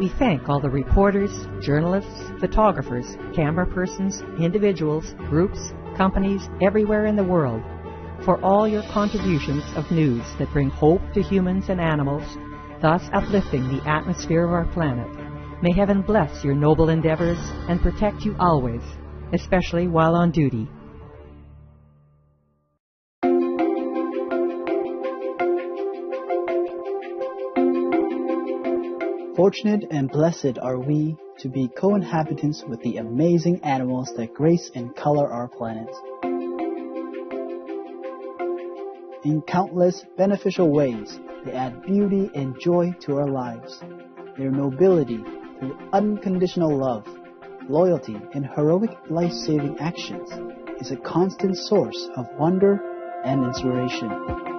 We thank all the reporters, journalists, photographers, camera persons, individuals, groups, companies everywhere in the world for all your contributions of news that bring hope to humans and animals, thus uplifting the atmosphere of our planet. May heaven bless your noble endeavors and protect you always, especially while on duty. Fortunate and blessed are we to be co-inhabitants with the amazing animals that grace and color our planet. In countless beneficial ways, they add beauty and joy to our lives. Their nobility through unconditional love, loyalty, and heroic life-saving actions is a constant source of wonder and inspiration.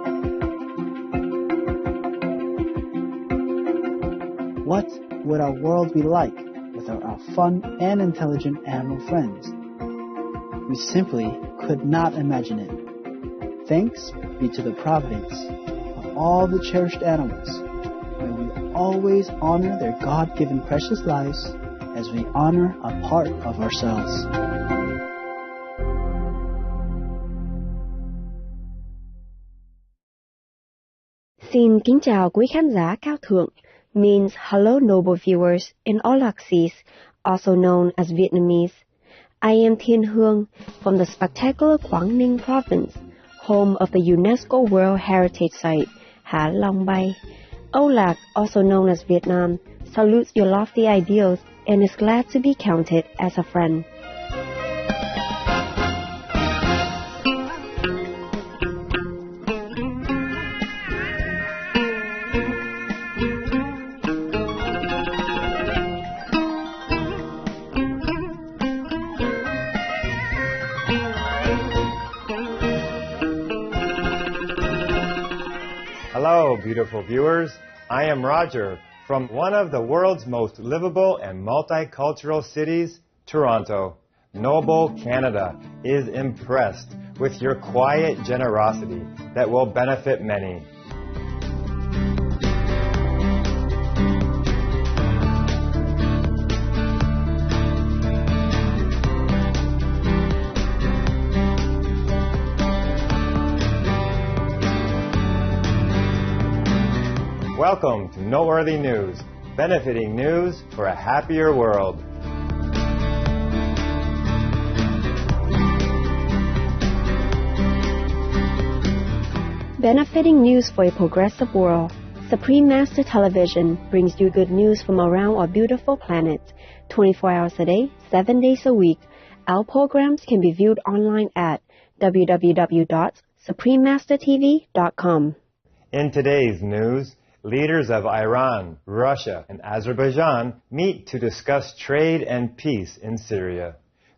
What would our world be like without our fun and intelligent animal friends? We simply could not imagine it. Thanks be to the providence of all the cherished animals, where we always honor their God-given precious lives as we honor a part of ourselves. Xin kính chào quý khán giả cao thượng means hello noble viewers in all axes, also known as Vietnamese. I am Thiên Hương from the spectacular Quảng Ninh province, home of the UNESCO World Heritage Site, Hạ Long Bay. Âu Lạc, also known as Vietnam, salutes your lofty ideals and is glad to be counted as a friend. Hello, beautiful viewers. I am Roger from one of the world's most livable and multicultural cities, Toronto. Noble Canada is impressed with your quiet generosity that will benefit many. Welcome to Noteworthy News, benefiting news for a happier world. Benefiting news for a progressive world. Supreme Master Television brings you good news from around our beautiful planet, 24 hours a day, 7 days a week. Our programs can be viewed online at www.suprememastertv.com. In today's news, leaders of Iran, Russia, and Azerbaijan meet to discuss trade and peace in Syria.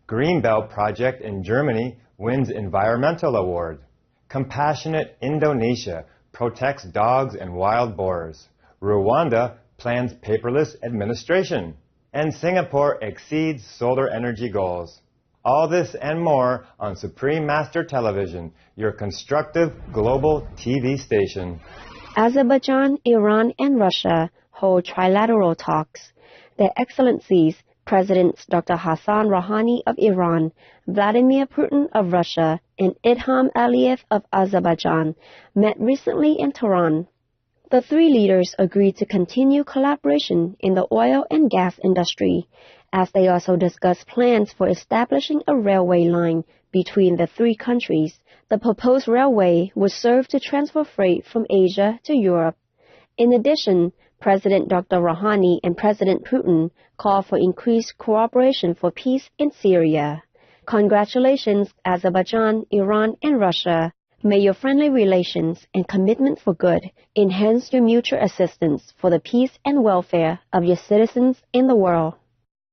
Greenbelt Project in Germany wins environmental award. Compassionate Indonesia protects dogs and wild boars. Rwanda plans paperless administration. And Singapore exceeds solar energy goals. All this and more on Supreme Master Television, your constructive global TV station. Azerbaijan, Iran, and Russia hold trilateral talks. Their Excellencies, Presidents Dr. Hassan Rouhani of Iran, Vladimir Putin of Russia, and Ilham Aliyev of Azerbaijan met recently in Tehran. The three leaders agreed to continue collaboration in the oil and gas industry, as they also discussed plans for establishing a railway line between the three countries. The proposed railway would serve to transfer freight from Asia to Europe. In addition, President Dr. Rouhani and President Putin called for increased cooperation for peace in Syria. Congratulations, Azerbaijan, Iran, and Russia. May your friendly relations and commitment for good enhance your mutual assistance for the peace and welfare of your citizens in the world.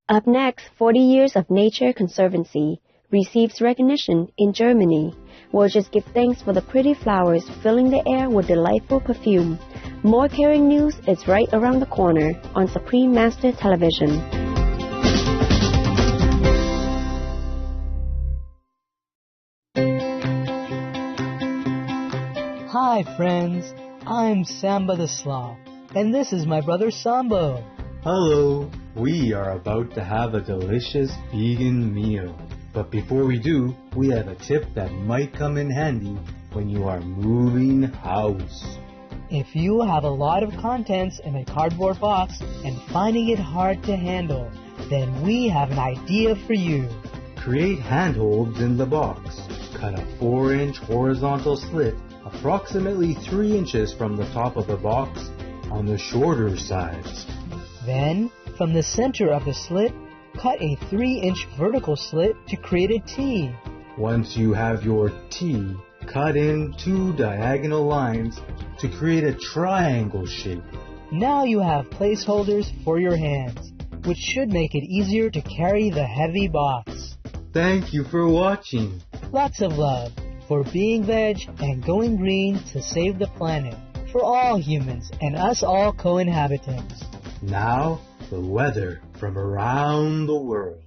Up next, 40 years of nature conservancy receives recognition in Germany. We'll just give thanks for the pretty flowers filling the air with delightful perfume. More caring news is right around the corner on Supreme Master Television. Hi friends, I'm Samba the Slav, and this is my brother Sambo. Hello! We are about to have a delicious vegan meal. But before we do, we have a tip that might come in handy when you are moving house. If you have a lot of contents in a cardboard box and finding it hard to handle, then we have an idea for you. Create handholds in the box. Cut a 4-inch horizontal slit approximately 3 inches from the top of the box on the shorter sides. Then, from the center of the slit, cut a 3-inch vertical slit to create a T. Once you have your T, cut in 2 diagonal lines to create a triangle shape. Now you have placeholders for your hands, which should make it easier to carry the heavy box. Thank you for watching. Lots of love for being veg and going green to save the planet for all humans and us all co-inhabitants. Now, the weather from around the world.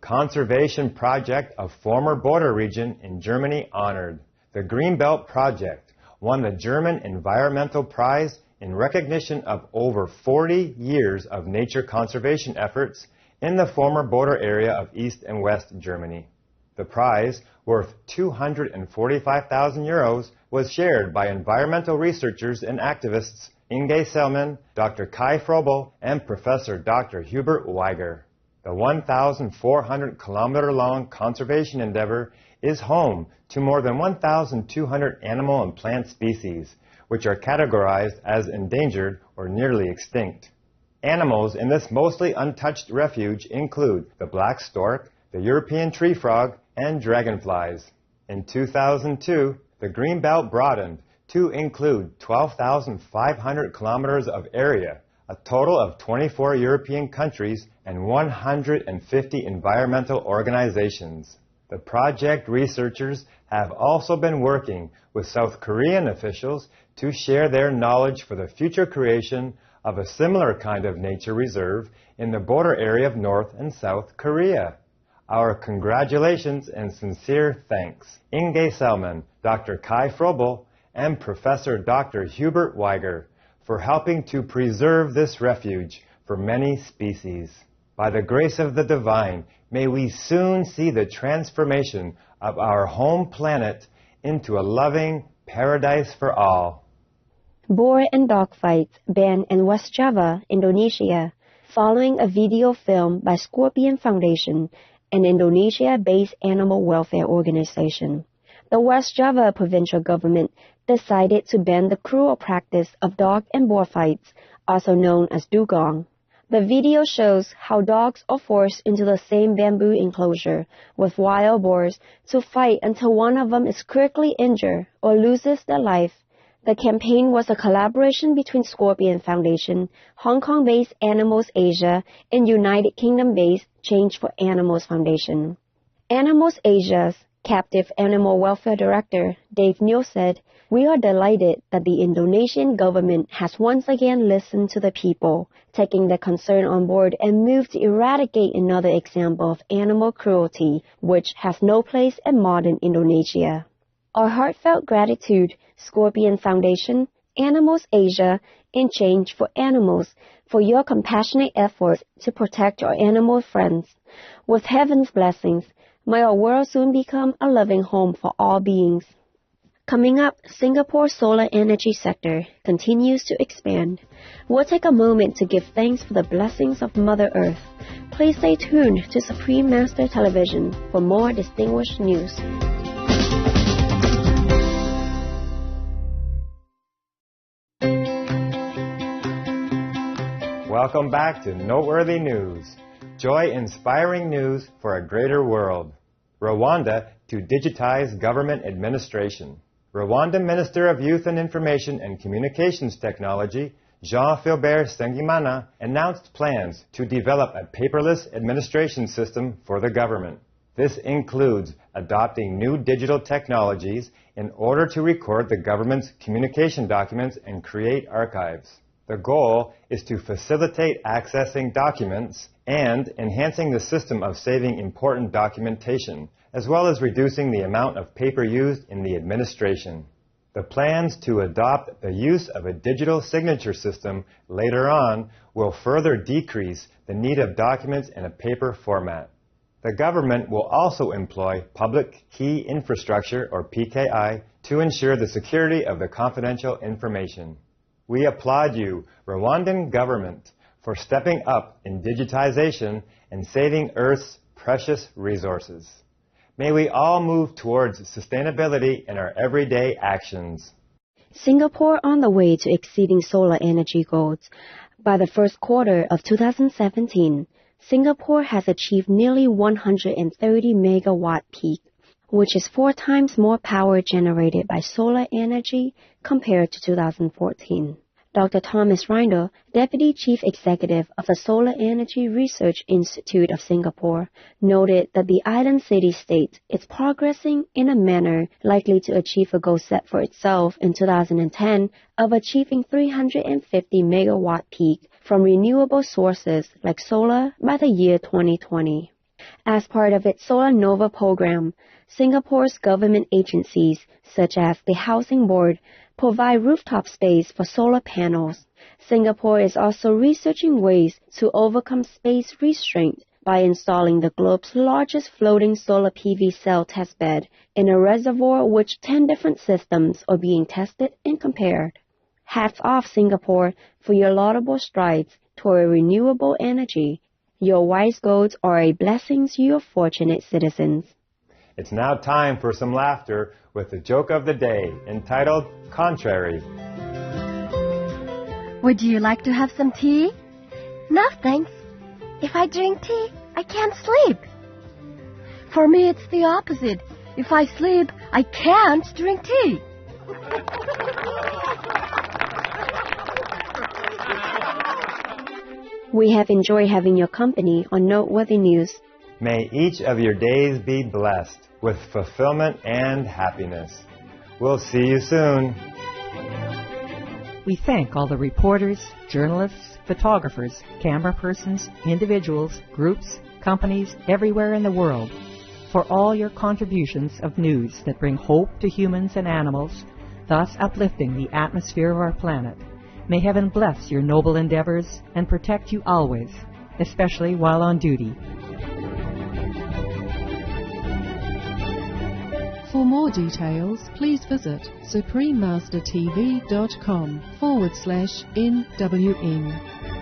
conservation project of former border region in Germany honored. The Greenbelt Project won the German Environmental Prize in recognition of over 40 years of nature conservation efforts in the former border area of East and West Germany. The prize, worth 245,000 euros, was shared by environmental researchers and activists Inge Selman, Dr. Kai Frobel, and Professor Dr. Hubert Weiger. The 1,400-kilometer-long conservation endeavor is home to more than 1,200 animal and plant species, which are categorized as endangered or nearly extinct. Animals in this mostly untouched refuge include the black stork, the European tree frog, and dragonflies. In 2002, the Greenbelt broadened to include 12,500 kilometers of area, a total of 24 European countries, and 150 environmental organizations. The project researchers have also been working with South Korean officials to share their knowledge for the future creation of a similar kind of nature reserve in the border area of North and South Korea. Our congratulations and sincere thanks, Inge Selman, Dr. Kai Frobel, and Professor Dr. Hubert Weiger, for helping to preserve this refuge for many species. By the grace of the divine, may we soon see the transformation of our home planet into a loving paradise for all. Boar and dog fights banned in West Java, Indonesia, following a video film by Scorpion Foundation, an Indonesia-based animal welfare organization. The West Java provincial government decided to ban the cruel practice of dog and boar fights, also known as dugong. The video shows how dogs are forced into the same bamboo enclosure with wild boars to fight until one of them is critically injured or loses their life. The campaign was a collaboration between Scorpion Foundation, Hong Kong-based Animals Asia, and United Kingdom-based Change for Animals Foundation. Animals Asia's Captive Animal Welfare Director, Dave Neal, said, "We are delighted that the Indonesian government has once again listened to the people, taking their concern on board and moved to eradicate another example of animal cruelty, which has no place in modern Indonesia. Our heartfelt gratitude, Scorpion Foundation, Animals Asia, and Change for Animals, for your compassionate efforts to protect our animal friends. With heaven's blessings, may our world soon become a loving home for all beings." Coming up, Singapore's solar energy sector continues to expand. We'll take a moment to give thanks for the blessings of Mother Earth. Please stay tuned to Supreme Master Television for more distinguished news. Welcome back to Noteworthy News. Joy-inspiring news for a greater world. Rwanda to digitize government administration. Rwanda Minister of Youth and Information and Communications Technology, Jean-Philbert Nsengimana, announced plans to develop a paperless administration system for the government. This includes adopting new digital technologies in order to record the government's communication documents and create archives. The goal is to facilitate accessing documents and enhancing the system of saving important documentation, as well as reducing the amount of paper used in the administration. The plans to adopt the use of a digital signature system later on will further decrease the need of documents in a paper format. The government will also employ Public Key Infrastructure, or PKI, to ensure the security of the confidential information. We applaud you, Rwandan government, for stepping up in digitization and saving Earth's precious resources. May we all move towards sustainability in our everyday actions. Singapore on the way to exceeding solar energy goals. By the first quarter of 2017, Singapore has achieved nearly 130 megawatt peak, which is 4 times more power generated by solar energy compared to 2014. Dr. Thomas Reindl, Deputy Chief Executive of the Solar Energy Research Institute of Singapore, noted that the island city-state is progressing in a manner likely to achieve a goal set for itself in 2010 of achieving 350 megawatt peak from renewable sources like solar by the year 2020. As part of its Solar Nova program, Singapore's government agencies, such as the Housing Board, provide rooftop space for solar panels. Singapore is also researching ways to overcome space restraint by installing the globe's largest floating solar PV cell testbed in a reservoir which 10 different systems are being tested and compared. Hats off, Singapore, for your laudable strides toward renewable energy. Your wise goals are a blessing to your fortunate citizens. It's now time for some laughter with the joke of the day, entitled Contrary. Would you like to have some tea? No, thanks. If I drink tea, I can't sleep. For me, it's the opposite. If I sleep, I can't drink tea. We have enjoyed having your company on Noteworthy News. May each of your days be blessed with fulfillment and happiness. We'll see you soon. We thank all the reporters, journalists, photographers, camera persons, individuals, groups, companies everywhere in the world for all your contributions of news that bring hope to humans and animals, thus uplifting the atmosphere of our planet. May heaven bless your noble endeavors and protect you always, especially while on duty. For more details, please visit suprememastertv.com/NWN.